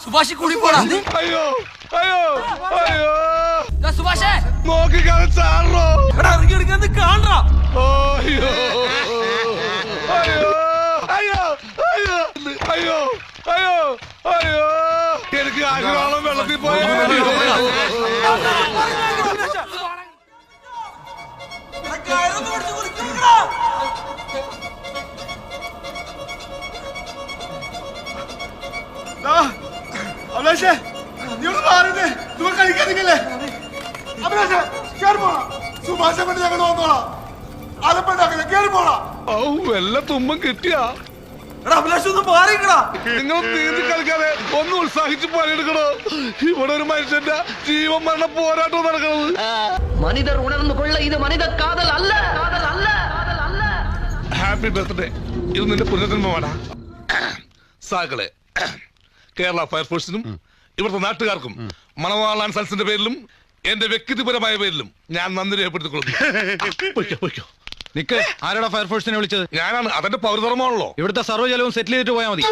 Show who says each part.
Speaker 1: സുഭാഷ് കൂടി പോടാ.
Speaker 2: അയ്യോ അയ്യോ അയ്യോ
Speaker 1: സുഭാഷേ
Speaker 2: നോക്കി കളിച്ചാണോ
Speaker 1: ഇറങ്ങി എടുക്കാൻ കാണാ.
Speaker 2: അയ്യോ അയ്യോ അയ്യോ അയ്യോ അയ്യോ അയ്യോ അയ്യോ എനിക്ക് ആഗ്രഹം വെള്ളത്തിൽ പോയ അഭിലാഷേ നീ ഒന്ന് മാറുന്നേ നിങ്ങൾ കഴിക്കാതില്ലേ അഭിലാഷേ കേറി പോണ സുഭാഷെ കൊണ്ട് ഞങ്ങൾ വന്നോളാം അലപ്പുണ്ടാക്കില്ല കേറി പോണ വല്ല തുമ്പം കിട്ടിയാ നിങ്ങൾ നീന്തി കളിക്കാതെ ഒന്ന് ഉത്സാഹിച്ച് പണിയെടുക്കണോ ഇവിടെ ഒരു മനുഷ്യന്റെ ജീവൻ മരണ പോരാട്ടം നടക്കുന്നത്
Speaker 3: മനിതർ ഉണർന്നു കൊള്ള ഇത് മനിത കാതൽ അല്ല കാതൽ അല്ല
Speaker 2: ഹാപ്പി ബർത്ത്ഡേ ഇത് നിന്റെ പുനർജന്മമാടാ സാകളെ കേരള ഫയർഫോഴ്സിനും ഇവിടുത്തെ നാട്ടുകാർക്കും മണവാളാൻ സൽസിന്റെ പേരിലും എന്റെ വ്യക്തിപരമായ പേരിലും ഞാൻ നന്ദി രേഖപ്പെടുത്തിക്കൊള്ളുന്നു.
Speaker 4: നിക്ക്, ആരാടാ ഫയർഫോഴ്സിനെ വിളിച്ചത്?
Speaker 2: ഞാനാണ്. അതെന്റെ പൗരധർമ്മമാണല്ലോ.
Speaker 4: ഇവിടുത്തെ സർവ്വ ജലവും സെറ്റിൽ ചെയ്തിട്ട് പോയാൽ മതി.